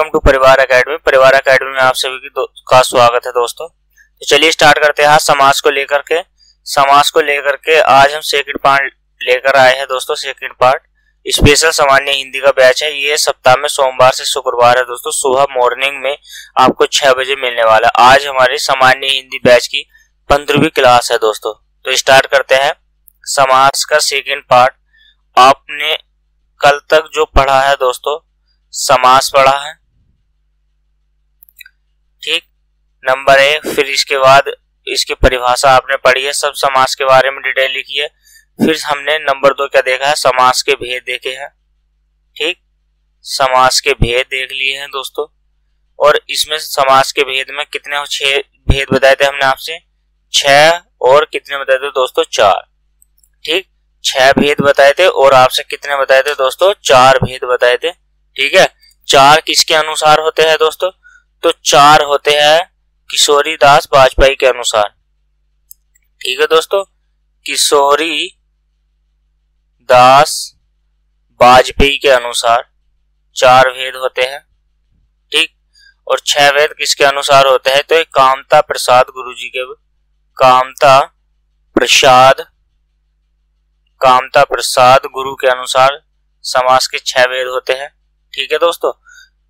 Welcome to परिवार academy. परिवार academy में आप सभी का स्वागत है दोस्तों। तो चलिए स्टार्ट करते हैं। आज समास को लेकर के आज हम सेकंड पार्ट लेकर आए हैं दोस्तों। सेकंड पार्ट स्पेशल सामान्य हिंदी का बैच है। ये सप्ताह में सोमवार से शुक्रवार है दोस्तों। सुबह मॉर्निंग में आपको 6 बजे मिलने वाला। आज हमारे सामान्य हिंदी बैच की 15वीं क्लास है दोस्तों। तो स्टार्ट करते हैं समास का सेकंड पार्ट। आपने कल तक जो पढ़ा है दोस्तों, समास पढ़ा है, ठीक, नंबर 1। फिर इसके बाद इसकी परिभाषा आपने पढ़ी है, सब समास के बारे में डिटेल लिखी है। फिर हमने नंबर 2 क्या देखा है, समास के भेद देखे हैं, ठीक, समास के भेद देख लिए हैं दोस्तों। और इसमें समास के भेद में कितने 6 भेद बताए थे हमने आपसे, 6, और कितने बताए थे दोस्तों, 4, ठीक, 6 भेद बताए थे। और आपसे कितने बताए थे दोस्तों, 4 भेद बताए थे, ठीक है। 4 किसके अनुसार होते हैं दोस्तों, तो 4 होते हैं किशोरी दास वाजपेयी के अनुसार, ठीक है दोस्तों। किशोरी दास वाजपेयी के अनुसार 4 भेद होते हैं, ठीक। और 6 भेद किसके अनुसार होते हैं, तो एक कामता प्रसाद गुरुजी के, कामता प्रसाद गुरु के अनुसार समास के 6 भेद होते हैं, ठीक है दोस्तों।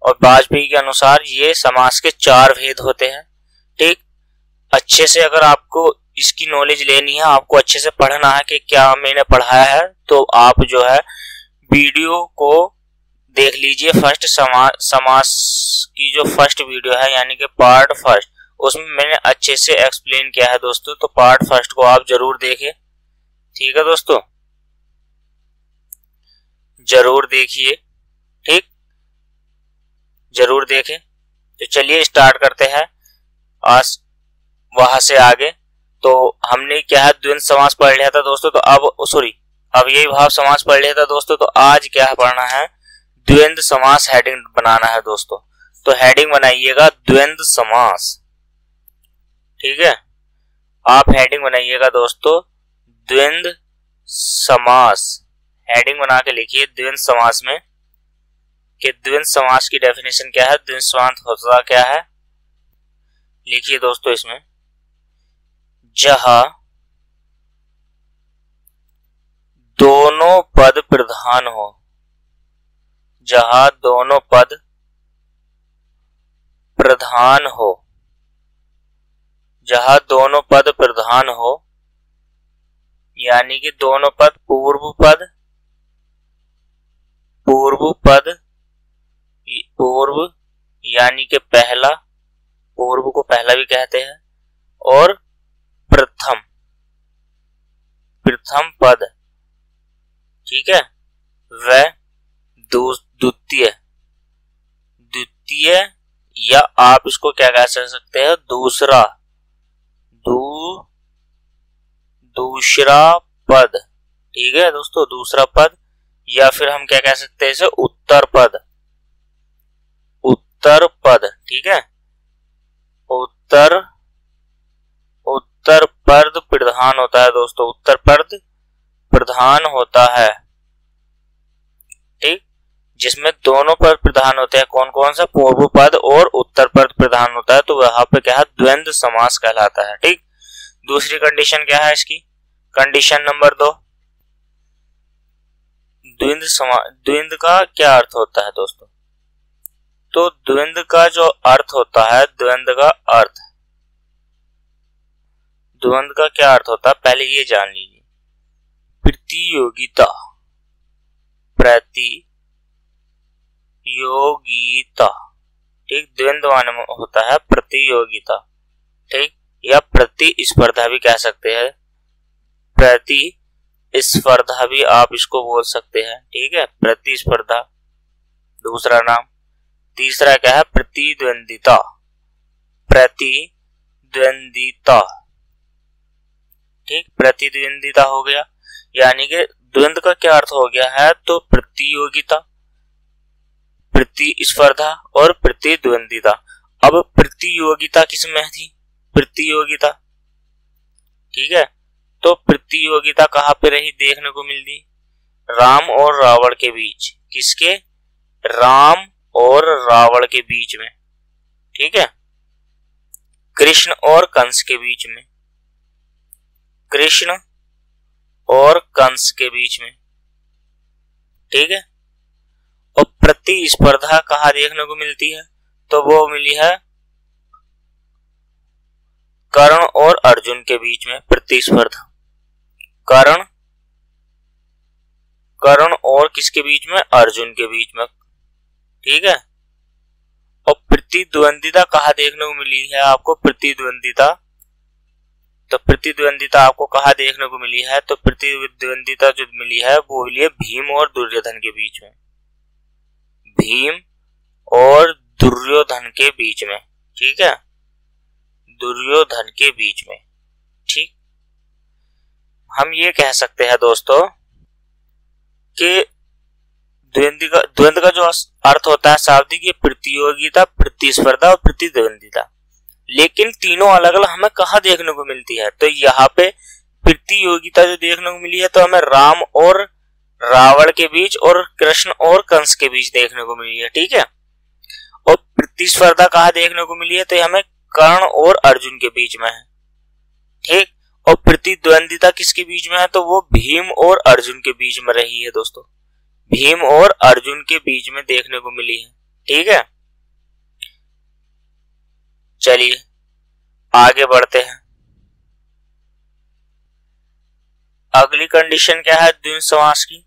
और वाजपेयी के अनुसार ये समास के 4 भेद होते हैं, ठीक। अच्छे से अगर आपको इसकी नॉलेज लेनी है, आपको अच्छे से पढ़ना है कि क्या मैंने पढ़ाया है, तो आप जो है वीडियो को देख लीजिए। फर्स्ट समास की जो फर्स्ट वीडियो है, यानी कि पार्ट फर्स्ट, उसमें मैंने अच्छे से एक्सप्लेन किया है दोस्तों। तो पार्ट फर्स्ट को आप जरूर देखें, ठीक है दोस्तों, जरूर देखिए, ठीक, जरूर देखें। तो चलिए स्टार्ट करते हैं आज वहां से आगे। तो हमने क्या है, द्वंद्व समास पढ़ लिया था दोस्तों। तो अब यही भाव समास पढ़ लिया था दोस्तों। तो आज क्या है पढ़ना है, द्वंद्व समास हेडिंग बनाना है दोस्तों। तो हेडिंग बनाइएगा द्वंद्व समास, ठीक है। आप हेडिंग बनाइएगा दोस्तों द्वंद्व समास। हेडिंग बना के लिखिए द्वंद्व समास में कि द्वंद्व समास की डेफिनेशन क्या है, द्वंद्व समास होता क्या है। लिखिए दोस्तों इसमें, जहां दोनों पद प्रधान हो, जहां दोनों पद प्रधान हो, जहां दोनों पद प्रधान हो, यानी कि दोनों पद पूर्व यानी कि पहला, पूर्व को पहला भी कहते हैं, और प्रथम पद, ठीक है, वह द्वितीय, या आप इसको क्या कह सकते हैं, दूसरा पद, ठीक है दोस्तों, दूसरा पद। या फिर हम क्या कह सकते हैं इसे, उत्तर पद, ठीक है। उत्तर पद प्रधान होता है दोस्तों, उत्तर पद प्रधान होता है, ठीक, जिसमें दोनों पद प्रधान होते हैं। कौन कौन सा, पूर्व पद और उत्तर पद प्रधान होता है। तो वहां पे क्या है, द्वंद्व समास कहलाता है, ठीक। दूसरी कंडीशन क्या है इसकी, कंडीशन नंबर 2, द्वंद्व का क्या अर्थ होता है दोस्तों। तो द्वंद्व का जो अर्थ होता है, द्वंद्व का क्या अर्थ होता है, पहले ये जान लीजिए। प्रतियोगिता, ठीक, द्वंद्व माने होता है प्रतियोगिता, ठीक, या प्रतिस्पर्धा भी कह सकते हैं, प्रतिस्पर्धा भी आप इसको बोल सकते हैं, ठीक है, प्रतिस्पर्धा दूसरा नाम। तीसरा क्या है, प्रतिद्वंदिता, ठीक, प्रतिद्वंदिता हो गया। यानी कि द्वंद्व का क्या अर्थ हो गया है, तो प्रतियोगिता, प्रतिस्पर्धा और प्रतिद्वंदिता। अब प्रतियोगिता किसमें थी, प्रतियोगिता, ठीक है। तो प्रतियोगिता कहां पे रही, देखने को मिलती, राम और रावण के बीच। किसके, राम और रावण के बीच में, ठीक है, कृष्ण और कंस के बीच में, कृष्ण और कंस के बीच में, ठीक है। और प्रतिस्पर्धा कहाँ देखने को मिलती है, तो वो मिली है कर्ण और अर्जुन के बीच में प्रतिस्पर्धा। कर्ण और किसके बीच में, अर्जुन के बीच में, ठीक है। और प्रतिद्वंदिता कहाँ देखने को मिली है आपको, प्रतिद्वंदिता, तो प्रतिद्वंदिता आपको कहाँ देखने को मिली है, तो प्रतिद्वंदिता जो मिली है वो मिली है भीम और दुर्योधन के बीच में, भीम और दुर्योधन के बीच में, ठीक है, दुर्योधन के बीच में, ठीक। हम ये कह सकते हैं दोस्तों कि द्वंद्व का जो अर्थ होता है शाब्दिक, ये प्रतियोगिता, प्रतिस्पर्धा और प्रतिद्वंदिता, लेकिन तीनों अलग अलग हमें कहाँ देखने को मिलती है, तो यहाँ पे प्रतियोगिता जो देखने को मिली है तो हमें राम और रावण के बीच और कृष्ण और कंस के बीच देखने को मिली है, ठीक है। और प्रतिस्पर्धा कहाँ देखने को मिली है, तो हमें कर्ण और अर्जुन के बीच में है, ठीक। और प्रतिद्वंदिता किसके बीच में है, तो वो भीम और अर्जुन के बीच में रही है दोस्तों, भीम और अर्जुन के बीच में देखने को मिली है, ठीक है। चलिए आगे बढ़ते हैं। अगली कंडीशन क्या है द्वंद्व समास की,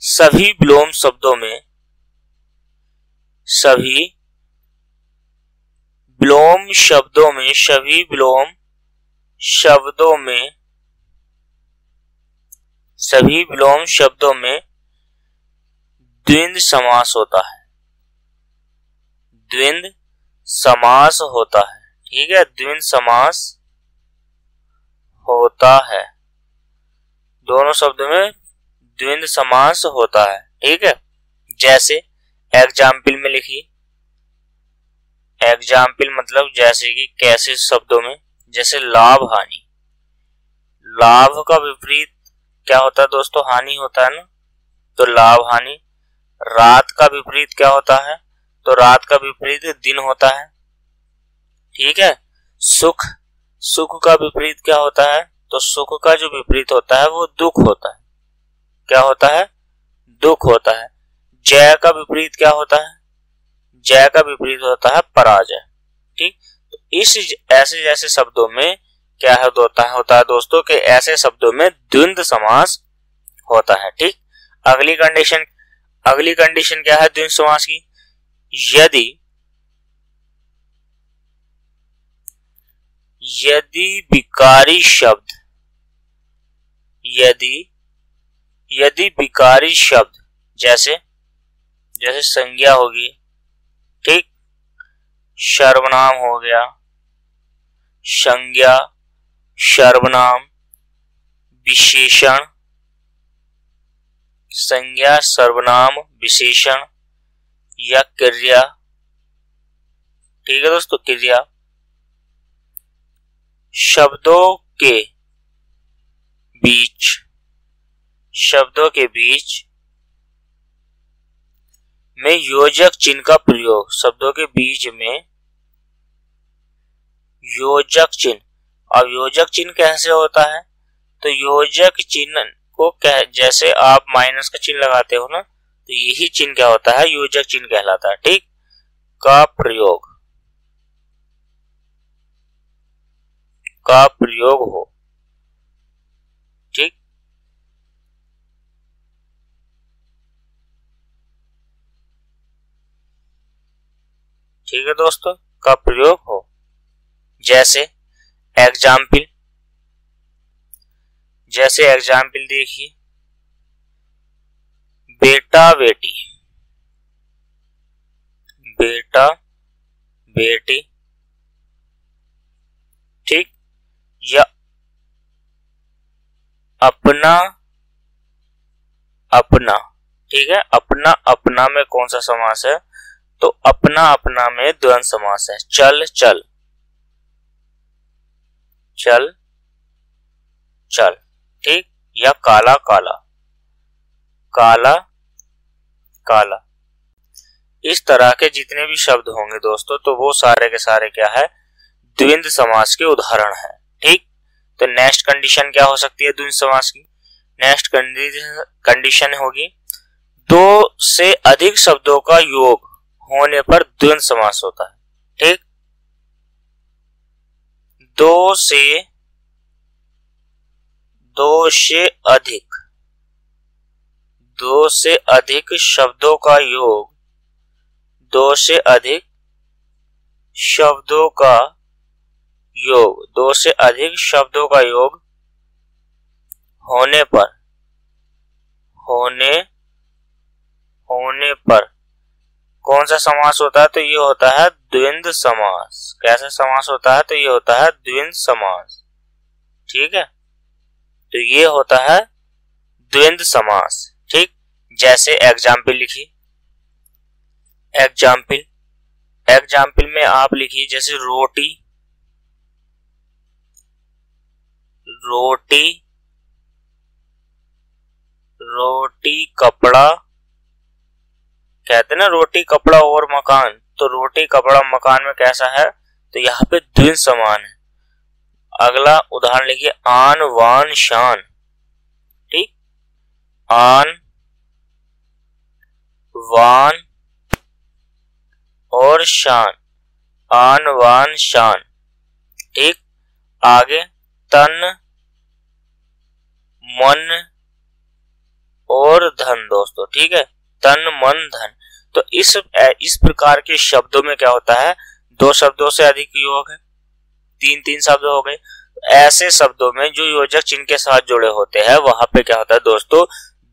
सभी विलोम शब्दों में, सभी विलोम शब्दों में, सभी विलोम शब्दों में, सभी विलोम शब्दों में द्वंद्व समास होता है, द्वंद्व समास होता है, ठीक है, द्वंद्व समास होता है, दोनों शब्दों में द्वंद्व समास होता है, ठीक है। जैसे एग्जाम्पल में लिखिए, एग्जाम्पल मतलब जैसे कि कैसे शब्दों में, जैसे लाभ हानि, लाभ का विपरीत क्या होता है दोस्तों, हानि होता है ना, तो लाभ हानि। रात का विपरीत क्या होता है, तो रात का विपरीत दिन होता है, ठीक है। सुख, सुख का विपरीत क्या होता है, तो सुख का जो विपरीत होता है वो दुख होता है, क्या होता है, दुख होता है। जय का विपरीत क्या होता है, जय का विपरीत होता है पराजय, ठीक। तो इस ऐसे जैसे शब्दों में क्या होता है दोस्तों कि ऐसे शब्दों में द्वंद्व समास होता है, ठीक। अगली कंडीशन क्या है द्वंद्व समास की, यदि विकारी शब्द, यदि विकारी शब्द जैसे संज्ञा होगी, ठीक, सर्वनाम हो गया, संज्ञा, सर्वनाम, विशेषण, संज्ञा, सर्वनाम, विशेषण या क्रिया, ठीक है दोस्तों, क्रिया, शब्दों के बीच में योजक चिन्ह का प्रयोग, शब्दों के बीच में योजक चिन्ह। अब योजक चिन्ह कैसे होता है, तो योजक चिन्ह को जैसे आप माइनस का चिन्ह लगाते हो ना, तो यही चिन्ह क्या होता है, योजक चिन्ह कहलाता है, ठीक, का प्रयोग हो, ठीक। ठीक है दोस्तों, का प्रयोग हो। जैसे एग्जाम्पल देखिए, बेटा बेटी, बेटा बेटी, ठीक, या अपना अपना, ठीक है। अपना अपना में कौन सा समास है, तो अपना अपना में द्वंद्व समास है, चल चल, चल चल, ठीक, या काला काला, काला काला। इस तरह के जितने भी शब्द होंगे दोस्तों, तो वो सारे के सारे क्या है, द्वंद्व समास के उदाहरण है। ठीक, तो नेक्स्ट कंडीशन क्या हो सकती है द्वंद्व समास की? नेक्स्ट कंडीशन होगी दो से अधिक शब्दों का योग होने पर द्वंद्व समास होता है। ठीक, दो से अधिक शब्दों का योग, दो से अधिक शब्दों का योग होने पर कौन सा समास होता है? तो ये होता है द्वंद्व समास। कैसा समास होता है? तो ये होता है द्वंद्व समास। ठीक है, तो ये होता है द्वंद्व समास। ठीक, जैसे एग्जाम्पल लिखिए। एग्जाम्पल में आप लिखिए जैसे रोटी कपड़ा, कहते हैं ना रोटी कपड़ा और मकान, तो रोटी कपड़ा मकान में कैसा है? तो यहाँ पे द्वंद्व समान है। अगला उदाहरण लिखिए आन वान शान। ठीक, आन वान और शान, आन वान शान। ठीक, आगे तन मन और धन दोस्तों। ठीक है, तन मन धन। तो इस प्रकार के शब्दों में क्या होता है, दो शब्दों से अधिक योग है, तीन शब्द हो गए। ऐसे शब्दों में जो योजक चिन्ह के साथ जुड़े होते हैं वहां पे क्या होता है दोस्तों,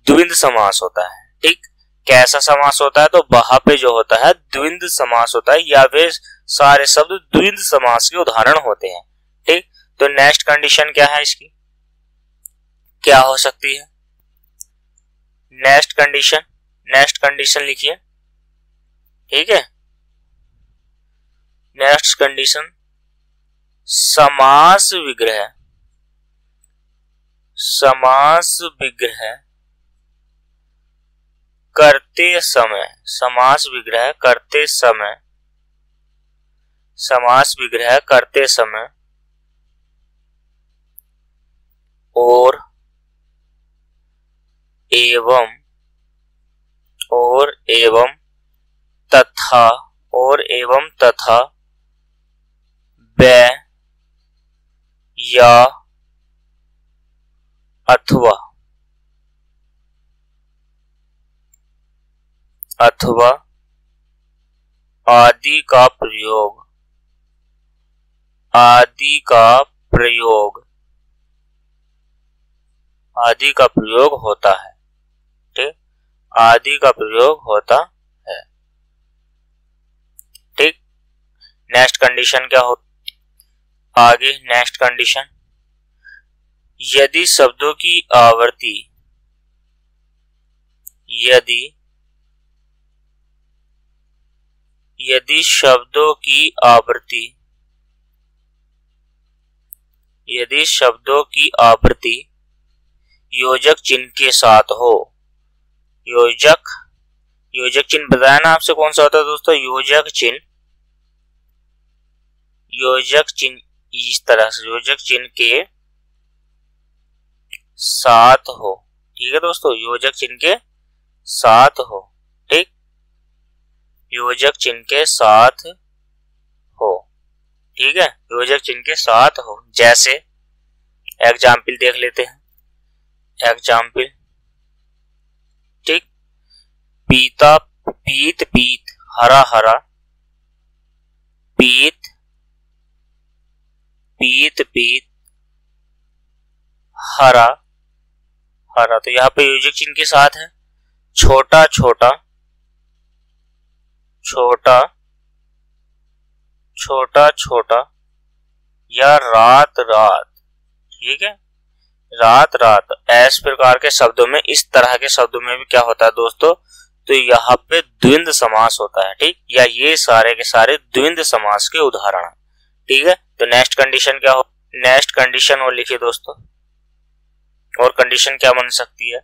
द्वंद्व समास होता है। ठीक, कैसा समास होता है? तो वहां पे जो होता है द्वंद्व समास होता है, या वे सारे शब्द द्वंद्व समास के उदाहरण होते हैं। ठीक, तो नेक्स्ट कंडीशन क्या है इसकी, क्या हो सकती है? नेक्स्ट कंडीशन लिखिए। ठीक है, नेक्स्ट कंडीशन समास विग्रह करते समय, समास विग्रह करते समय और एवं तथा व या अथवा आदि का प्रयोग होता है। ठीक, आदि का प्रयोग होता है। ठीक, नेक्स्ट कंडीशन क्या हो? आगे नेक्स्ट कंडीशन, यदि शब्दों की आवृत्ति योजक चिन्ह के साथ हो। योजक चिन्ह बताया ना आपसे कौन सा होता है दोस्तों? योजक चिन्ह इस तरह से योजक चिन्ह के साथ हो। ठीक है दोस्तों, योजक चिन्ह के साथ हो। ठीक, योजक चिन्ह के साथ हो। ठीक है, योजक चिन्ह के साथ हो। जैसे एग्जाम्पल देख लेते हैं। एग्जाम्पल, ठीक, पीता पीत हरा हरा, पीत हरा हरा, तो यहाँ पे योजक चिन्ह के साथ है। छोटा छोटा या रात। ठीक है, रात। इस प्रकार के शब्दों में, इस तरह के शब्दों में भी क्या होता है दोस्तों, तो यहाँ पे द्वंद्व समास होता है। ठीक, या ये सारे के सारे द्वंद्व समास के उदाहरण हैं। ठीक है, तो नेक्स्ट कंडीशन क्या हो? नेक्स्ट कंडीशन और लिखिए दोस्तों। और कंडीशन क्या बन सकती है?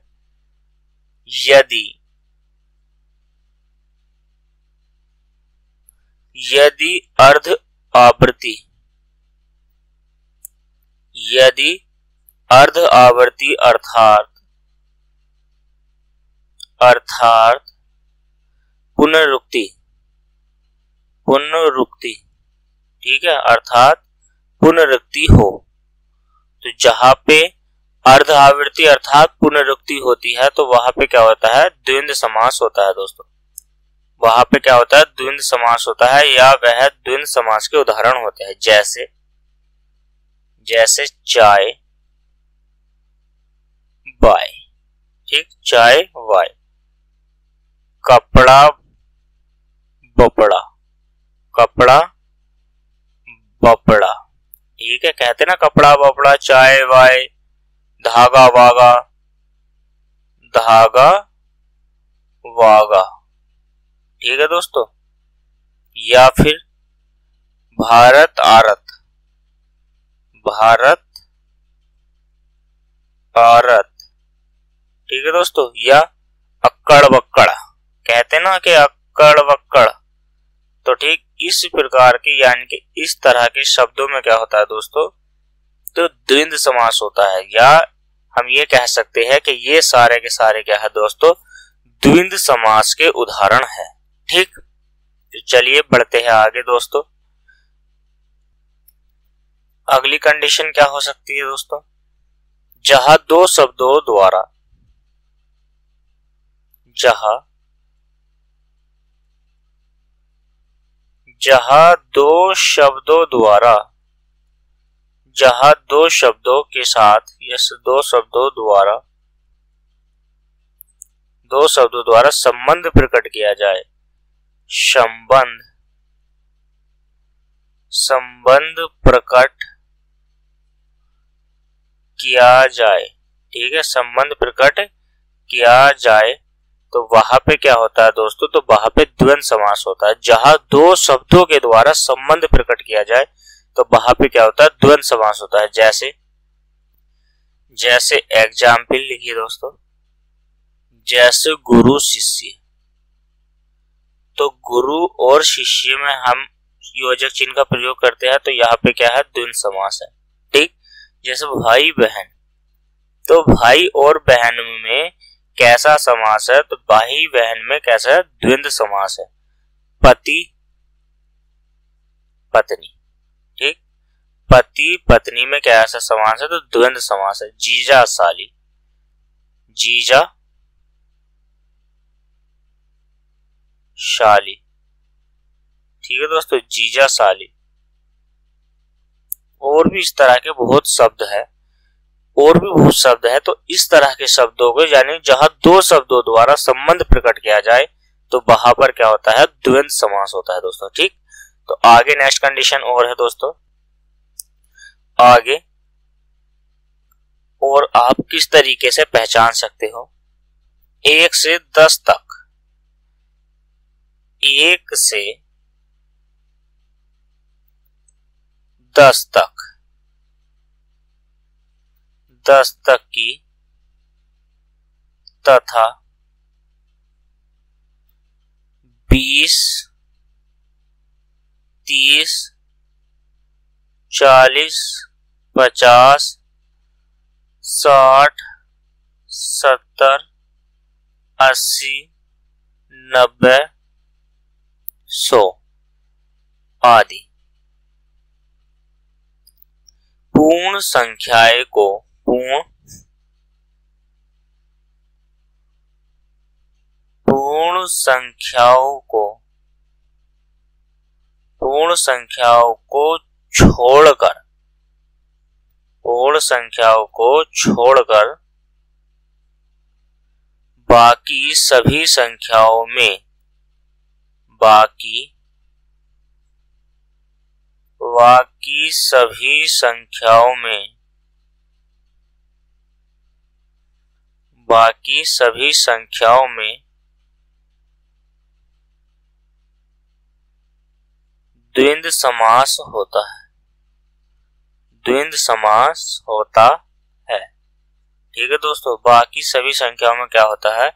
यदि अर्ध आवर्ती, यदि अर्ध आवर्ती अर्थात पुनरुक्ति, ठीक है, अर्थात पुनरुक्ति हो, तो जहां पे अर्ध आवृत्ति अर्थात पुनरुक्ति होती है तो वहां पे क्या होता है, द्वंद्व समास होता है दोस्तों। वहां पे क्या होता है, द्वंद्व समास होता है, या वह द्वंद्व समास के उदाहरण होते हैं। जैसे चाय बाय, ठीक, चाय वाय। कपड़ा बपड़ा, कपड़ा बपड़ा, ठीक है, कहते ना कपड़ा बपड़ा, चाय वाय, धागा वागा, धागा वागा, ठीक है दोस्तों। या फिर भारत आरत, भारत आरत, ठीक है दोस्तों। या अक्कड़ बक्कड़, कहते ना कि अक्कड़ बक्कड़, तो ठीक इस प्रकार के यानी कि इस तरह के शब्दों में क्या होता है दोस्तों, तो द्वंद्व समास होता है, या हम ये कह सकते हैं कि ये सारे के सारे क्या है दोस्तों, द्वंद्व समास के उदाहरण है। ठीक, तो चलिए बढ़ते हैं आगे दोस्तों। अगली कंडीशन क्या हो सकती है दोस्तों, जहां दो शब्दों द्वारा, जहां दो शब्दों द्वारा, जहां दो शब्दों के साथ, यस दो शब्दों द्वारा संबंध प्रकट किया जाए, संबंध प्रकट किया जाए, ठीक है, संबंध प्रकट किया जाए, तो वहां पे क्या होता है दोस्तों, तो वहां पे द्वंद्व समास होता है। जहां दो शब्दों के द्वारा संबंध प्रकट किया जाए तो वहां पे क्या होता है, द्वंद्व समास होता है। जैसे एग्जाम्पल लिखिए दोस्तों, जैसे गुरु शिष्य, तो गुरु और शिष्य में हम योजक चिन्ह का प्रयोग करते हैं, तो यहाँ पे क्या है, द्वंद्व समास है। ठीक, जैसे भाई बहन, तो भाई और बहन में कैसा समास है, तो भाई बहन में कैसा है, द्वंद्व समास है। पति पत्नी, ठीक, पति पत्नी में कैसा समास है, तो द्वंद्व समास है। जीजा साली, जीजा शाली, ठीक है दोस्तों, जीजा साली। और भी इस तरह के बहुत शब्द है, तो इस तरह के शब्दों को, यानी जहां दो शब्दों द्वारा संबंध प्रकट किया जाए तो वहां पर क्या होता है, द्वंद्व समास होता है दोस्तों। ठीक, तो आगे नेक्स्ट कंडीशन और है दोस्तों, आगे और आप किस तरीके से पहचान सकते हो, 1 से 10 तक, 1 से 10 तक, 10 तक की, तथा 20, 30, 40, 50, 60, 70, 80, 90, 100 आदि। पूर्ण संख्याएं को छोड़कर बाकी सभी संख्याओं में द्वंद्व समास होता है। ठीक है दोस्तों, बाकी सभी संख्याओं में क्या होता है,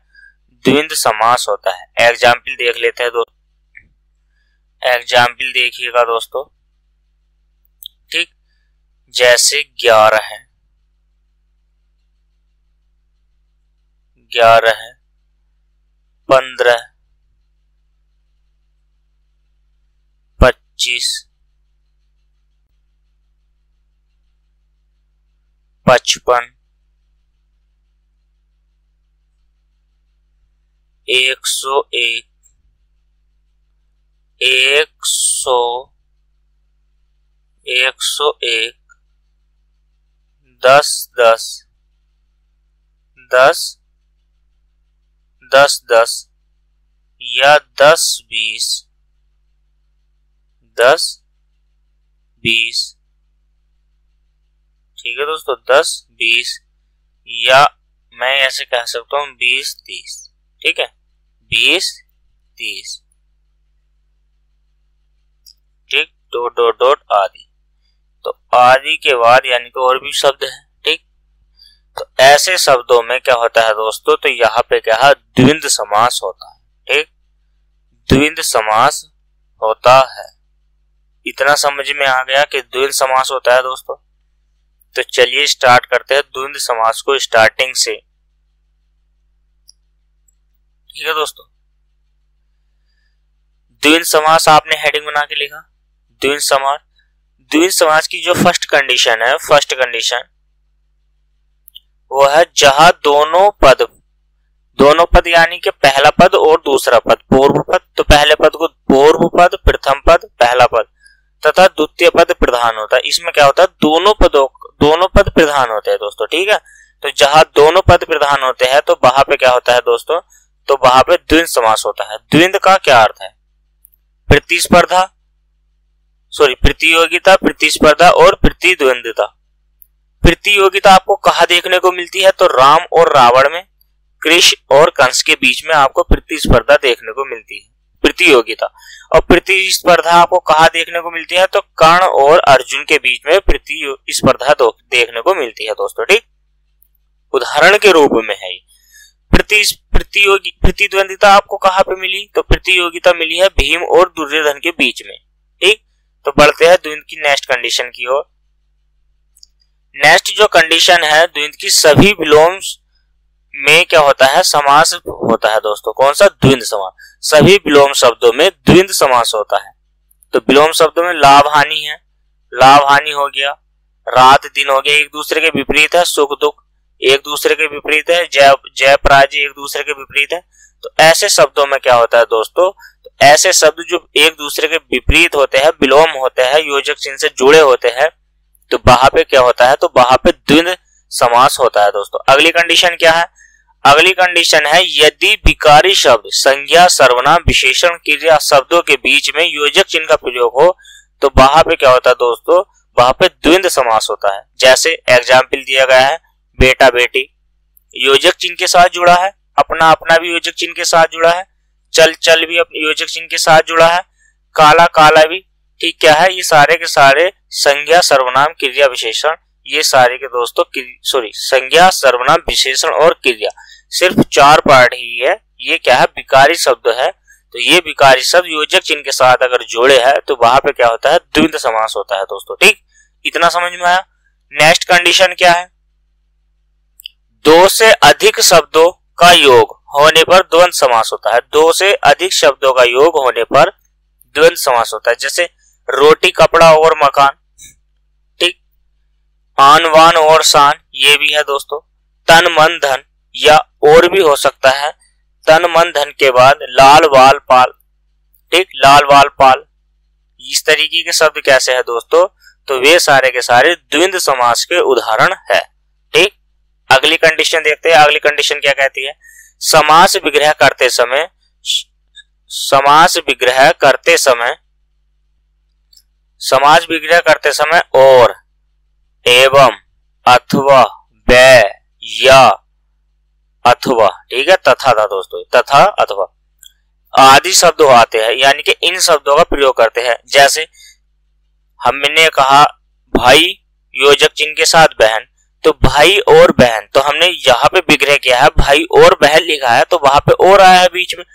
द्वंद्व समास होता है। एग्जाम्पल देख लेते हैं दोस्तों, एग्जाम्पल देखिएगा दोस्तों, ठीक। जैसे 11 है, 15, 25, 55, 101, 101, 10, 10, 10, 10, 10 या 10, 20, 10, 20, ठीक है दोस्तों, 10, 20 या मैं ऐसे कह सकता हूं 20, 30, ठीक है, 20, 30, ठीक। डॉट डॉट डॉट आदि। तो आदि के बाद यानी कि और भी शब्द है, ठीक। तो ऐसे शब्दों में क्या होता है दोस्तों, तो यहाँ पे क्या है, द्वंद्व समास होता है, ठीक। द्वंद्व समास होता है। इतना समझ में आ गया कि द्वंद्व समास होता है दोस्तों। तो चलिए स्टार्ट करते हैं द्वंद्व समास को स्टार्टिंग से, ठीक है दोस्तों। द्वंद्व समास आपने हेडिंग बना के लिखा। द्वंद्व समास, द्वंद्व समास की जो फर्स्ट कंडीशन है, फर्स्ट कंडीशन वो है जहां दोनों पद यानी कि पहला पद और दूसरा पद, पूर्व पद, तो पहले पद को पूर्व पद, प्रथम पद, पहला पद तथा द्वितीय पद प्रधान होता है। इसमें क्या होता है, दोनों पद प्रधान होते हैं दोस्तों, ठीक है। तो जहां दोनों पद प्रधान होते हैं तो वहां पे क्या होता है दोस्तों, तो वहां पे द्वंद्व समास होता है। द्वंद्व का क्या अर्थ है, प्रतियोगिता, प्रतिस्पर्धा और प्रतिद्वंद्विता। प्रतियोगिता आपको कहाँ देखने को मिलती है, तो राम और रावण में, कृष्ण और कंस के बीच में आपको प्रतिस्पर्धा देखने को मिलती है, प्रतियोगिता। और प्रतिस्पर्धा आपको कहाँ देखने को मिलती है, तो कर्ण और अर्जुन के बीच में प्रतिस्पर्धा देखने को मिलती है दोस्तों, ठीक। उदाहरण के रूप में है प्रतिद्वंदिता आपको कहाँ पे मिली, तो प्रतियोगिता मिली है भीम और दुर्योधन के बीच में, ठीक। तो बढ़ते हैं द्वंद्व की नेक्स्ट कंडीशन की ओर। नेक्स्ट जो कंडीशन है, द्वंद्व की सभी विलोम में क्या होता है, समास होता है दोस्तों। कौन सा, द्वंद्व समास। सभी विलोम शब्दों में द्वंद्व समास होता है। तो विलोम शब्दों में लाभ हानि है, लाभ हानि हो गया, रात दिन हो गया, एक दूसरे के विपरीत है, सुख दुख एक दूसरे के विपरीत है, जय पराजय एक दूसरे के विपरीत है। तो ऐसे शब्दों में क्या होता है दोस्तों, तो ऐसे शब्द जो एक दूसरे के विपरीत होते हैं, विलोम होते हैं, योजक चिन्ह से जुड़े होते हैं, तो वहां पे क्या होता है, तो वहां पे द्वंद्व समास होता है दोस्तों। अगली कंडीशन क्या है, अगली कंडीशन है यदि विकारी शब्द, संज्ञा, सर्वनाम, विशेषण, क्रिया शब्दों के बीच में योजक चिन्ह का प्रयोग हो, तो वहां पे क्या होता है दोस्तों, वहां पे द्वंद्व समास होता है। जैसे एग्जाम्पल दिया गया है, बेटा बेटी योजक चिन्ह के साथ जुड़ा है, अपना अपना भी योजक चिन्ह के साथ जुड़ा है, चल चल भी अपने योजक चिन्ह के साथ जुड़ा है, काला काला भी, ठीक। क्या है, ये सारे के सारे संज्ञा, सर्वनाम, क्रिया, विशेषण, ये सारे के दोस्तों संज्ञा, सर्वनाम, विशेषण और क्रिया, सिर्फ 4 पार्ट ही है। ये क्या है, विकारी शब्द है। तो ये विकारी शब्द योजक चिन्ह के साथ अगर जोड़े हैं तो वहां पे क्या होता है, द्वंद्व समास होता है दोस्तों, ठीक। इतना समझ में आया। नेक्स्ट कंडीशन क्या है, 2 से अधिक शब्दों का योग होने पर द्वंद्व समास होता है। 2 से अधिक शब्दों का योग होने पर द्वंद्व समास होता है। जैसे रोटी, कपड़ा और मकान, ठीक। आन वान और शान, ये भी है दोस्तों। तन मन धन, या और भी हो सकता है, तन मन धन के बाद लाल वाल पाल, ठीक, लाल वाल पाल। इस तरीके के शब्द कैसे है दोस्तों, तो वे सारे के सारे द्वंद्व समास के उदाहरण है, ठीक। अगली कंडीशन देखते हैं। अगली कंडीशन क्या कहती है, समास विग्रह करते समय, समास विग्रह करते समय और, एवं, अथवा, व, या, अथवा, ठीक है, तथा था दोस्तों, तथा, अथवा आदि शब्द आते हैं, यानी कि इन शब्दों का प्रयोग करते हैं। जैसे हमने कहा भाई योजक चिन्ह के साथ बहन, तो भाई और बहन, तो हमने यहाँ पे विग्रह किया है, भाई और बहन लिखा है, तो वहां पे और आया है बीच में,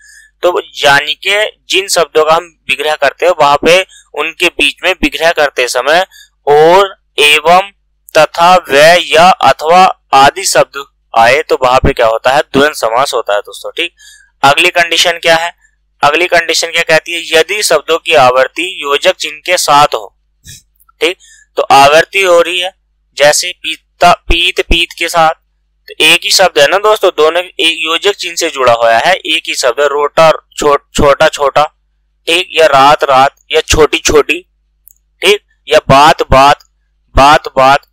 तो यानी कि जिन शब्दों का हम विग्रह करते हैं वहां पे उनके बीच में विग्रह करते समय और, एवं, तथा, व, या, अथवा आदि शब्द आए तो वहां पे क्या होता है, द्वंद्व समास होता है दोस्तों। ठीक, अगली कंडीशन क्या है, अगली कंडीशन क्या कहती है, यदि शब्दों की आवर्ती योजक चिन्ह के साथ हो। ठीक, तो आवर्ती हो रही है, जैसे पीता, पीत, पीत के साथ, तो एक ही शब्द है ना दोस्तों, दोनों एक योजक चिन्ह से जुड़ा हुआ है, एक ही शब्द है, रोटा छोटा छोटा, ठीक, या रात रात, या छोटी छोटी, ठीक, या बात बात, बात बात।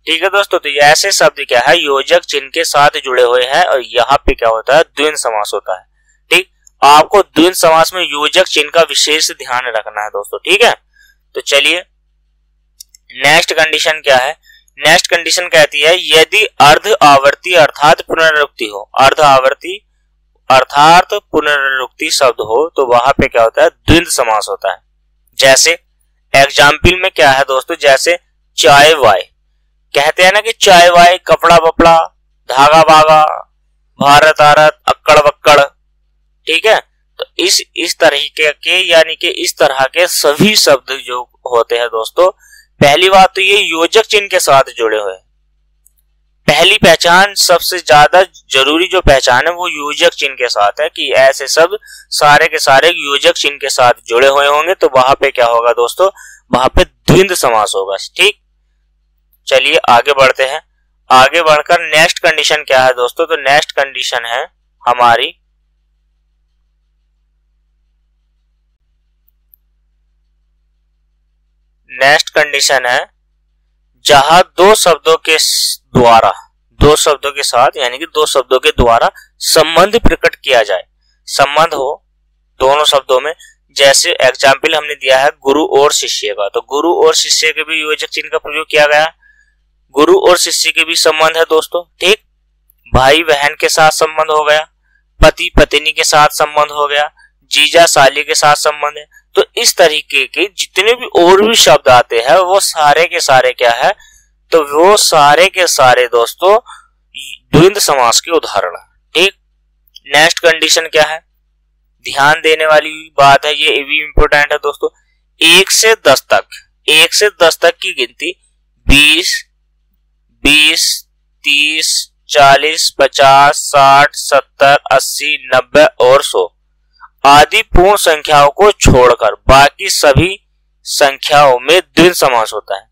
ठीक है दोस्तों, तो ये ऐसे शब्द क्या है, योजक चिन्ह के साथ जुड़े हुए हैं और यहाँ पे क्या होता है, द्वंद्व समास होता है। ठीक, आपको द्वंद्व समास में योजक चिन्ह का विशेष ध्यान रखना है दोस्तों। ठीक है, तो चलिए नेक्स्ट कंडीशन क्या है, नेक्स्ट कंडीशन कहती है यदि अर्ध आवर्ती अर्थात पुनरावृत्ति हो, अर्ध आवर्ती अर्थात पुनरावृत्ति शब्द हो तो वहां पे क्या होता है, द्वंद्व समास होता है। जैसे एग्जाम्पल में क्या है दोस्तों, जैसे चाय वाय, कहते हैं ना कि चाय वाय, कपड़ा बपड़ा, धागा बागा, भारत आरत, अक्कड़ बक्कड़। ठीक है, तो इस तरीके के यानी कि इस तरह के सभी शब्द जो होते हैं दोस्तों, पहली बात तो ये योजक चिन्ह के साथ जुड़े हुए। पहली पहचान, सबसे ज्यादा जरूरी जो पहचान है वो योजक चिन्ह के साथ है कि ऐसे शब्द सारे के सारे योजक चिन्ह के साथ जुड़े हुए होंगे तो वहां पे क्या होगा दोस्तों, वहां पे द्वंद्व समास होगा। ठीक, चलिए आगे बढ़ते हैं। आगे बढ़कर नेक्स्ट कंडीशन क्या है दोस्तों, तो नेक्स्ट कंडीशन है हमारी नेक्स्ट कंडीशन है जहां दो शब्दों के द्वारा, दो शब्दों के साथ यानी कि दो शब्दों के द्वारा संबंध प्रकट किया जाए, संबंध हो दोनों शब्दों में। जैसे एग्जाम्पल हमने दिया है गुरु और शिष्य का, तो गुरु और शिष्य के भी योजक चिन्ह का प्रयोग किया गया, गुरु और शिष्य के भी संबंध है दोस्तों। ठीक, भाई बहन के साथ संबंध हो गया, पति पत्नी के साथ संबंध हो गया, जीजा साली के साथ संबंध है। तो इस तरीके के जितने भी और भी शब्द आते हैं वो सारे के सारे क्या है, तो वो सारे के सारे दोस्तों द्वंद्व समास के उदाहरण है। ठीक, नेक्स्ट कंडीशन क्या है, ध्यान देने वाली बात है, ये भी इंपॉर्टेंट है दोस्तों। 1 से 10 तक, 1 से 10 तक की गिनती 20, 20, 30, 40, 50, 60, 70, 80, 90 और 100 आदि पूर्ण संख्याओं को छोड़कर बाकी सभी संख्याओं में द्वंद्व समास होता है।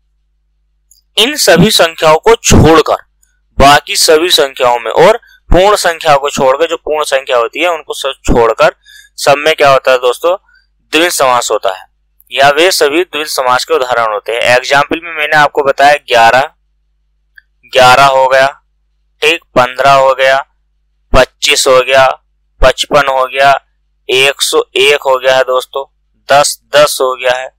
इन सभी संख्याओं को छोड़कर बाकी सभी संख्याओं में, और पूर्ण संख्या को छोड़कर, जो पूर्ण संख्या होती है उनको सब छोड़कर सब में क्या होता है दोस्तों, द्वंद्व समास होता है, या वे सभी द्वंद्व समास के उदाहरण होते हैं। एग्जाम्पल में मैंने आपको बताया 11 हो गया, ठीक, 15 हो गया, 25 हो गया, 55 हो गया, 101 हो गया है दोस्तों, 10 हो गया है,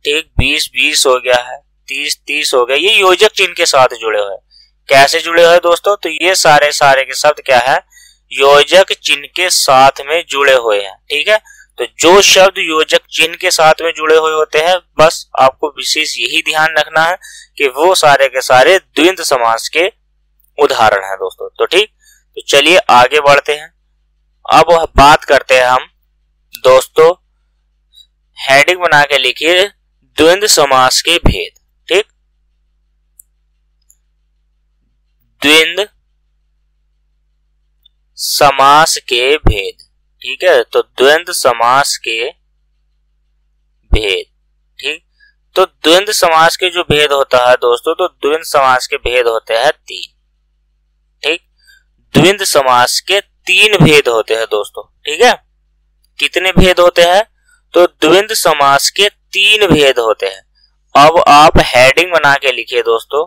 ठीक, 20 हो गया है, 30 हो गया। ये योजक चिन्ह के साथ जुड़े हुए हैं। कैसे जुड़े हुए दोस्तों, तो ये सारे के शब्द क्या है, योजक चिन्ह के साथ में जुड़े हुए हैं। ठीक है, तो जो शब्द योजक चिन्ह के साथ में जुड़े हुए होते हैं बस आपको विशेष यही ध्यान रखना है कि वो सारे के सारे द्वंद्व समास के उदाहरण हैं दोस्तों। तो ठीक, तो चलिए आगे बढ़ते हैं। अब बात करते हैं हम दोस्तों, हेडिंग बना के लिखिए द्वंद्व समास के भेद। ठीक, द्वंद्व समास के भेद। ठीक है, तो द्वंद्व समास के भेद। ठीक, तो द्वंद्व समास के जो भेद होता है दोस्तों, तो द्वंद्व समास के भेद होते हैं 3। ठीक, द्वंद्व समास के 3 भेद होते हैं दोस्तों। ठीक है, कितने भेद होते हैं, तो द्वंद्व समास के 3 भेद होते हैं। अब आप हेडिंग बना के लिखिए दोस्तों,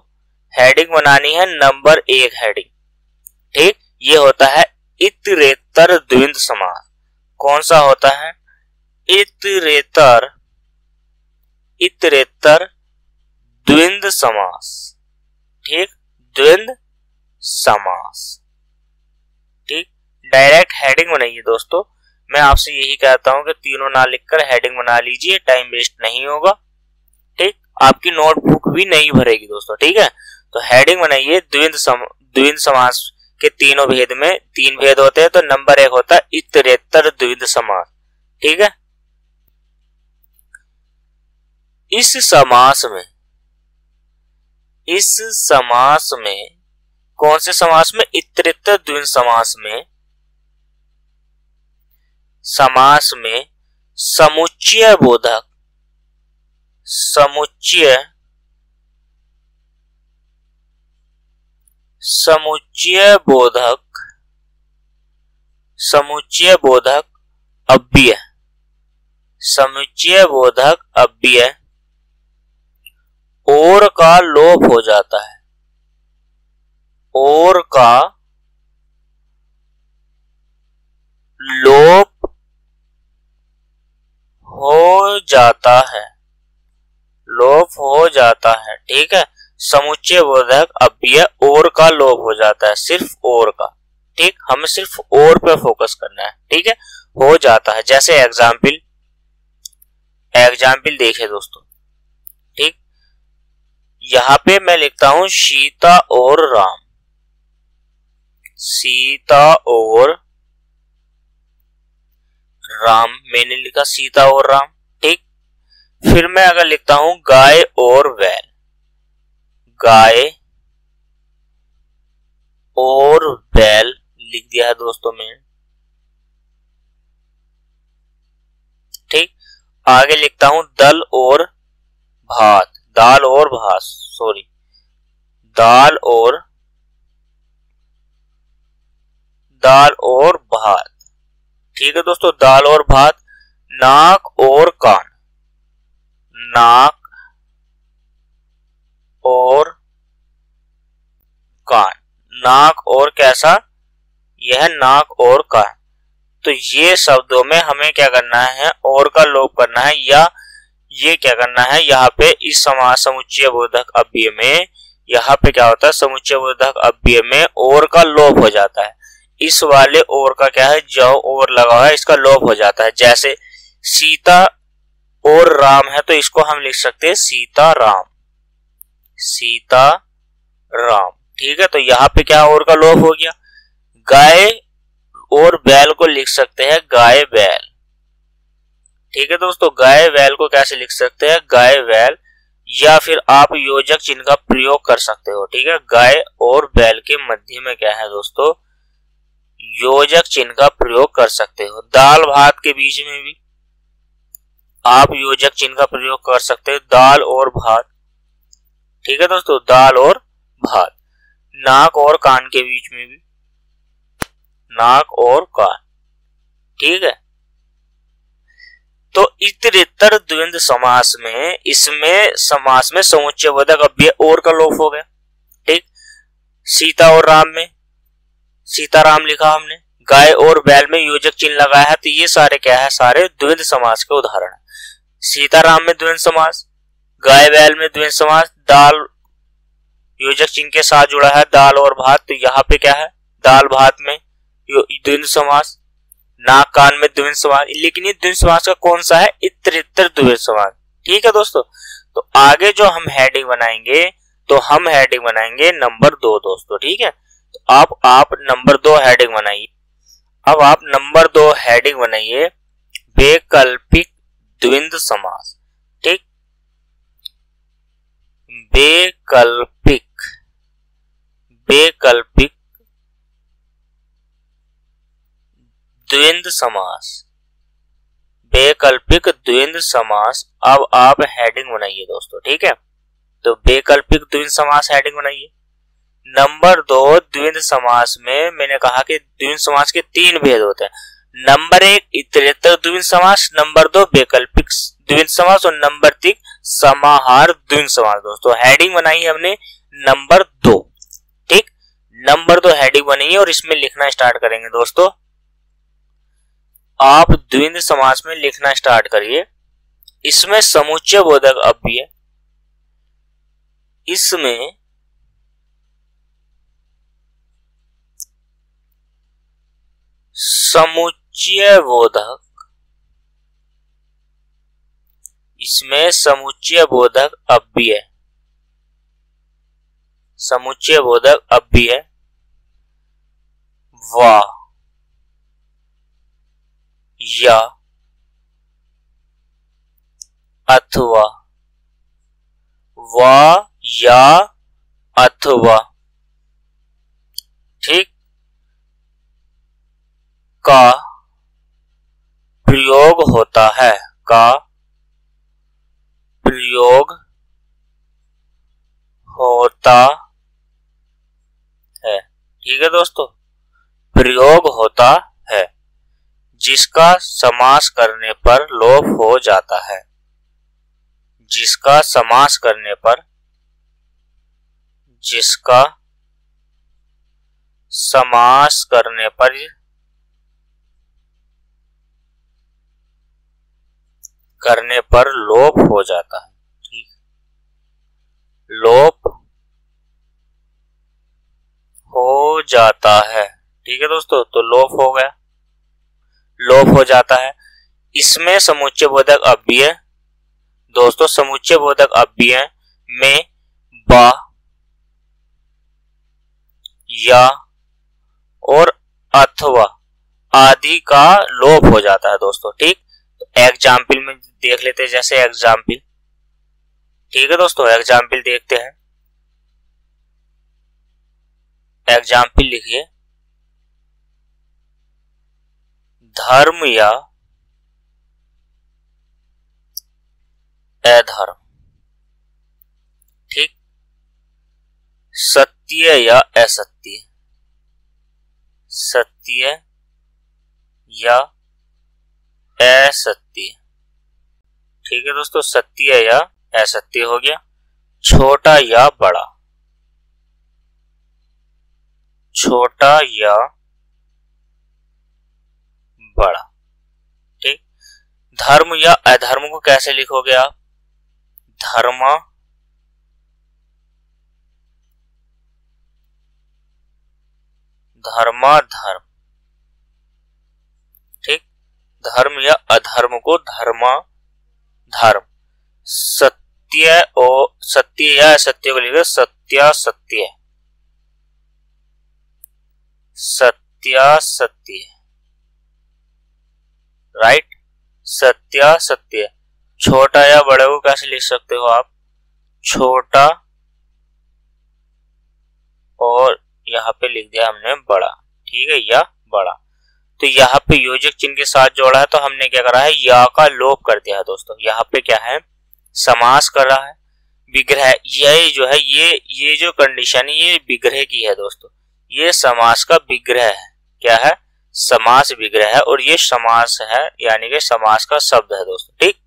हेडिंग बनानी है नंबर 1 हेडिंग। ठीक, ये होता है इतरेतर द्वंद्व समास। कौन सा होता है, इतरेतर द्वंद्व समास। ठीक, द्वंद्व समास। ठीक, डायरेक्ट हेडिंग बनाइए दोस्तों। मैं आपसे यही कहता हूं कि तीनों ना लिखकर हेडिंग बना लीजिए, टाइम वेस्ट नहीं होगा। ठीक, आपकी नोटबुक भी नहीं भरेगी दोस्तों। ठीक है, तो हेडिंग बनाइए द्वंद्व समास कि तीनों भेद में 3 भेद होते हैं, तो नंबर 1 होता है इतरेतर द्विविध समास। ठीक है, इस समास में कौन से समास में? इतरेतर द्विविध समास में समुच्चय बोधक अव्यय और का लोप हो जाता है। और का लोप हो जाता है। ठीक है, समुच्चय बोधक अव्यय और का लोप हो जाता है, सिर्फ और का। ठीक, हमें सिर्फ और पे फोकस करना है। ठीक है, हो जाता है। जैसे एग्जाम्पल देखें दोस्तों। ठीक, यहां पे मैं लिखता हूं सीता और राम। मैंने लिखा सीता और राम। ठीक, फिर मैं अगर लिखता हूं गाय और बैल, लिख दिया है दोस्तों मैंने। ठीक, आगे लिखता हूं दाल और भात। ठीक है दोस्तों, दाल और भात। नाक और कान, नाक और कैसा? यह नाक और कान। तो ये शब्दों में हमें क्या करना है? और का लोप करना है, या ये क्या करना है? यहाँ पे इस समास समुच्चय बोधक अव्यय में यहाँ पे क्या होता है? समुच्चय बोधक अव्यय में और का लोप हो जाता है। इस वाले और का क्या है? जो और लगा हुआ है इसका लोप हो जाता है। जैसे सीता और राम है तो इसको हम लिख सकते हैं सीता राम। ठीक है, तो यहाँ पे क्या और का लोप हो गया। गाय और बैल को लिख सकते हैं गाय बैल। ठीक है दोस्तों, गाय बैल को कैसे लिख सकते हैं? गाय बैल, या फिर आप योजक चिन्ह का प्रयोग कर सकते हो। ठीक है, गाय और बैल के मध्य में क्या है दोस्तों? योजक चिन्ह का प्रयोग कर सकते हो। दाल भात के बीच में भी आप योजक चिन्ह का प्रयोग कर सकते हो, दाल और भात। ठीक है दोस्तों, दाल और भात। नाक और कान के बीच में भी नाक और कान। ठीक है, तो इतरेतर द्वंद्व समास में इसमें समास में समुच्चय बोधक अव्यय और का लोप हो गया। ठीक, सीता और राम में सीताराम लिखा हमने, गाय और बैल में योजक चिन्ह लगाया है, तो ये सारे क्या है? सारे द्वंद्व समास के उदाहरण है। सीताराम में द्वंद्व समास, गाय बैल में द्वंद्व समास, दाल योजक चिन्ह के साथ जुड़ा है, दाल और भात, तो यहाँ पे क्या है? दाल भात में द्वंद्व समास, नाक कान में द्वंद्व समास। लेकिन ये द्वंद्व समास का कौन सा है? इतरेतर द्वंद्व समास। ठीक है दोस्तों, तो आगे जो हम हेडिंग बनाएंगे नंबर 2 दोस्तों। ठीक है, तो आप नंबर 2 हेडिंग बनाइए। अब आप नंबर 2 हेडिंग बनाइए वैकल्पिक द्वंद्व समास। ठीक, वैकल्पिक द्वंद्व समास। अब आप हेडिंग बनाइए दोस्तों। ठीक है, तो वैकल्पिक द्वंद्व समास हेडिंग बनाइए। नंबर 2 द्वंद्व समास में मैंने कहा कि द्वंद्व समास के 3 भेद होते हैं। नंबर 1 इतरेतर द्वंद्व समास, नंबर 2 वैकल्पिक द्वंद्व समास, और नंबर 3 समाहार द्वंद्व समास। दोस्तों हेडिंग बनाई हमने नंबर 2। ठीक, नंबर 2 हेडिंग बनाइए और इसमें लिखना स्टार्ट करेंगे दोस्तों। आप द्वंद्व समास में लिखना स्टार्ट करिए। इसमें समुच्चय बोधक अव्यय, इसमें समुच्चय बोधक अव्यय वा या अथवा, वा या अथवा। ठीक। का प्रयोग होता है, का प्रयोग होता है। ठीक है दोस्तों, प्रयोग होता है जिसका समास करने पर लोप हो जाता है, जिसका समास करने पर, जिसका समास करने पर लोप हो जाता है। ठीक, लोप हो जाता है। ठीक है दोस्तों, तो लोप हो गया, लोप हो जाता है। इसमें समुच्चय बोधक अव्यय दोस्तों, समुच्चय बोधक अव्यय में बा या और अथवा आदि का लोप हो जाता है दोस्तों। ठीक, तो एग्जाम्पल में देख लेते हैं, जैसे एग्जाम्पल। ठीक है दोस्तों, एग्जाम्पल देखते हैं। एग्जाम्पल लिखिए, धर्म या अधर्म। ठीक, सत्य या असत्य, सत्य या असत्य। ठीक है दोस्तों, सत्य या असत्य हो गया। छोटा या बड़ा, छोटा या बड़ा। ठीक, धर्म या अधर्म को कैसे लिखोगे आप? धर्म, धर्माधर्म। ठीक, धर्म या अधर्म को धर्मा धर्म। सत्य और सत्य या असत्य को लिखो सत्यासत्य, सत्यासत्य। राइट, सत्यासत्य। छोटा या बड़े को कैसे लिख सकते हो आप? छोटा और यहाँ पे लिख दिया हमने बड़ा। ठीक है, या बड़ा। तो यहाँ पे योजक चिन्ह के साथ जोड़ा है, तो हमने क्या करा है, या का लोप कर दिया है दोस्तों। यहाँ पे क्या है, समास कर रहा है, विग्रह। ये जो है, ये जो कंडीशन है, ये विग्रह की है दोस्तों। ये समास का विग्रह है। क्या है? समास विग्रह है, और ये समास है, यानी कि समास का शब्द है दोस्तों। ठीक,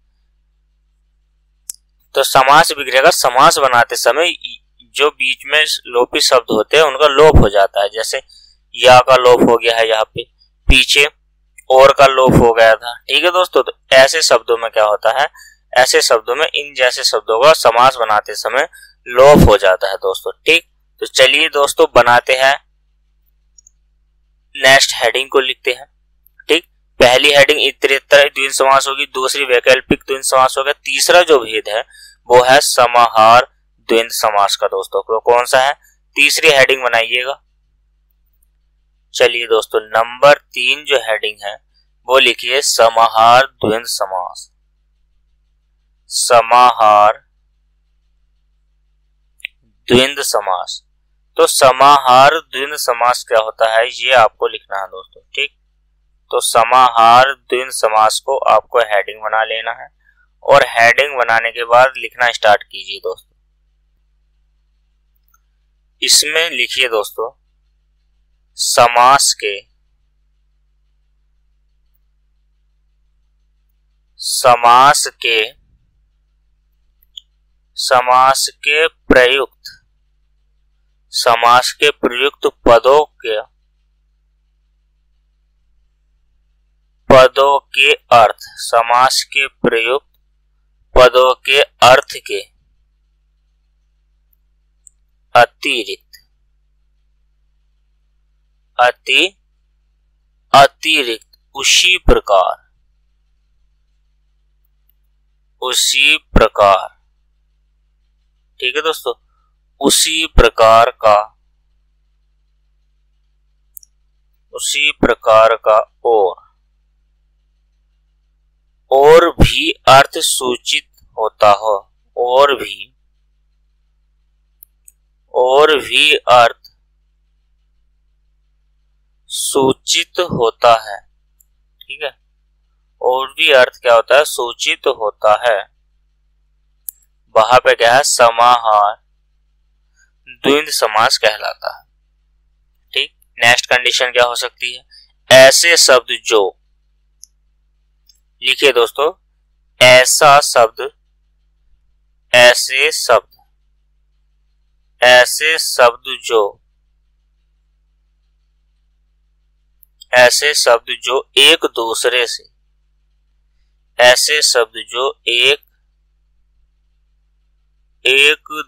तो समास विग्रह का समास बनाते समय जो बीच में लोपी शब्द होते हैं उनका लोप हो जाता है। जैसे या का लोप हो गया है यहाँ पे, पीछे और का लोप हो गया था। ठीक है दोस्तों, तो ऐसे शब्दों में क्या होता है, ऐसे शब्दों में इन जैसे शब्दों का समास बनाते समय लोप हो जाता है दोस्तों। ठीक, तो चलिए दोस्तों बनाते हैं, नेक्स्ट हेडिंग को लिखते हैं। ठीक, पहली हेडिंग इतरेत्तर द्वंद्व समास होगी, दूसरी वैकल्पिक द्वंद्व समास होगा, तीसरा जो भेद है वो है समाहार द्वंद्व समास का दोस्तों। तो कौन सा है? तीसरी हेडिंग बनाइएगा। चलिए दोस्तों, नंबर 3 जो हेडिंग है वो लिखिए समाहार द्वंद्व समास। समाहार द्वंद्व समास। तो समाहार द्वंद्व समास क्या होता है, ये आपको लिखना है दोस्तों। ठीक, तो समाहार द्वंद्व समास को आपको हेडिंग बना लेना है, और हेडिंग बनाने के बाद लिखना स्टार्ट कीजिए दोस्तों। इसमें लिखिए दोस्तों, समास के प्रयुक्त पदों के अर्थ, समास के प्रयुक्त पदों के अर्थ के अतिरिक्त उसी प्रकार, ठीक है दोस्तों, उसी प्रकार का उसी प्रकार का और भी अर्थ सूचित होता हो, और भी अर्थ सूचित होता है। ठीक है, और भी अर्थ क्या होता है, सूचित होता है। वहां पे क्या है, समाहार द्वंद्व समास कहलाता है। ठीक, नेक्स्ट कंडीशन क्या हो सकती है, ऐसे शब्द जो, लिखिए दोस्तों, ऐसा शब्द, ऐसे शब्द जो, ऐसे शब्द जो एक दूसरे से, ऐसे शब्द जो एक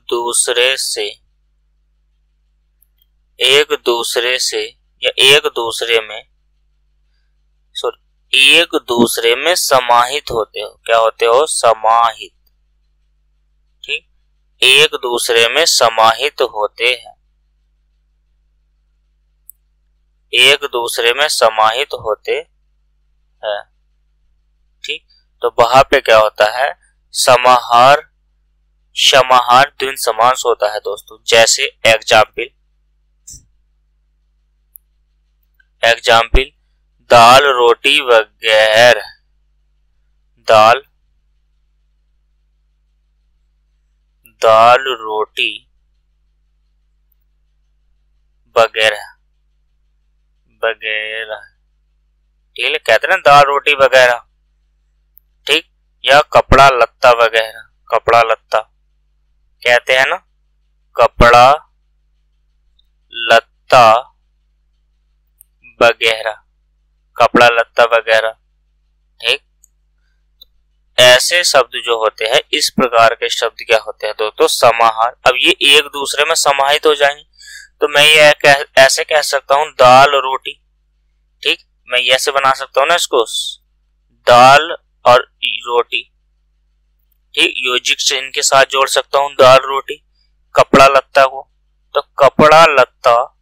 दूसरे से या एक दूसरे में समाहित होते हो। क्या होते हो, समाहित। ठीक, एक दूसरे में समाहित होते हैं, एक दूसरे में समाहित होते हैं। ठीक, तो वहां पे क्या होता है, समाहार द्वंद्व समास होता है दोस्तों। जैसे एग्जाम्पल, दाल रोटी वगैरह, दाल रोटी वगैरह, ठीक है, कहते हैं ना दाल रोटी वगैरह। ठीक, या कपड़ा लत्ता वगैरह, कपड़ा लत्ता कहते हैं ना, कपड़ा लत्ता वगैरह, कपड़ा लत्ता वगैरह। ठीक, ऐसे शब्द जो होते हैं, इस प्रकार के शब्द क्या होते हैं दोस्तों, समाहार। अब ये एक दूसरे में समाहित हो जाएंगे, तो मैं ये ऐसे कह सकता हूं, दाल रोटी। ठीक, मैं ये ऐसे बना सकता हूं ना इसको, दाल और रोटी। ठीक, योजिक चिन्ह के साथ जोड़ सकता हूं दाल रोटी, कपड़ा लत्ता को, तो कपड़ा लत्ता।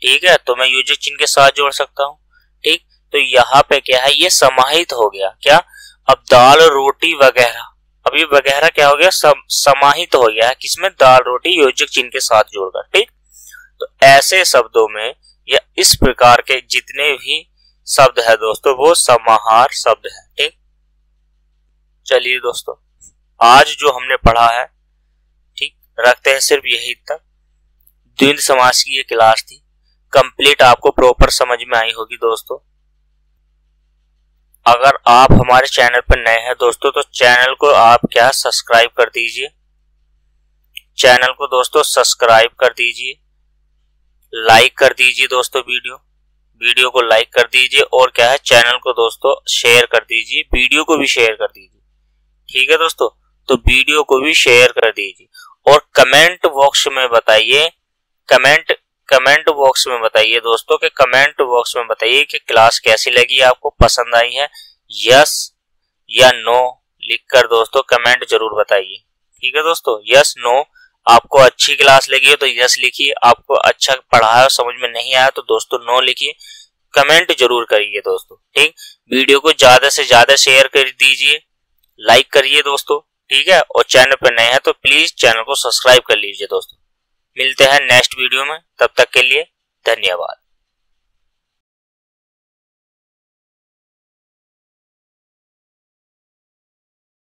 ठीक है, तो मैं योजिक चिन्ह के साथ जोड़ सकता हूं। ठीक, तो यहाँ पे क्या है, ये समाहित हो गया। क्या, अब दाल रोटी वगैरह, अब ये वगैरह क्या हो गया, समाहित हो गया है, किसमें, दाल रोटी योजक चिन्ह के साथ जोड़कर। ठीक, तो ऐसे शब्दों में या इस प्रकार के जितने भी शब्द है दोस्तों, वो समाहार शब्द है। ठीक, चलिए दोस्तों, आज जो हमने पढ़ा है, ठीक, रखते हैं सिर्फ यही तक। द्वंद्व समास की ये क्लास थी, कंप्लीट आपको प्रॉपर समझ में आई होगी दोस्तों। अगर आप हमारे चैनल पर नए हैं दोस्तों, तो चैनल को आप क्या सब्सक्राइब कर दीजिए, चैनल को दोस्तों सब्सक्राइब कर दीजिए, लाइक कर दीजिए दोस्तों, वीडियो को लाइक कर दीजिए, और क्या है, चैनल को दोस्तों शेयर कर दीजिए, वीडियो को भी शेयर कर दीजिए। ठीक है दोस्तों, तो वीडियो को भी शेयर कर दीजिए, और कमेंट बॉक्स में बताइए, कमेंट बॉक्स में बताइए दोस्तों, कि कमेंट बॉक्स में बताइए कि क्लास कैसी लगी, आपको पसंद आई है, यस या नो लिखकर दोस्तों कमेंट जरूर बताइए। ठीक है दोस्तों, यस नो, आपको अच्छी क्लास लगी हो तो यस लिखिए, आपको अच्छा पढ़ा है और समझ में नहीं आया तो दोस्तों नो लिखिए, कमेंट जरूर करिए दोस्तों। ठीक, वीडियो को ज्यादा से ज्यादा शेयर कर दीजिए, लाइक करिए दोस्तों। ठीक है, और चैनल पर नए हैं तो प्लीज चैनल को सब्सक्राइब कर लीजिए दोस्तों। मिलते हैं नेक्स्ट वीडियो में, तब तक के लिए धन्यवाद।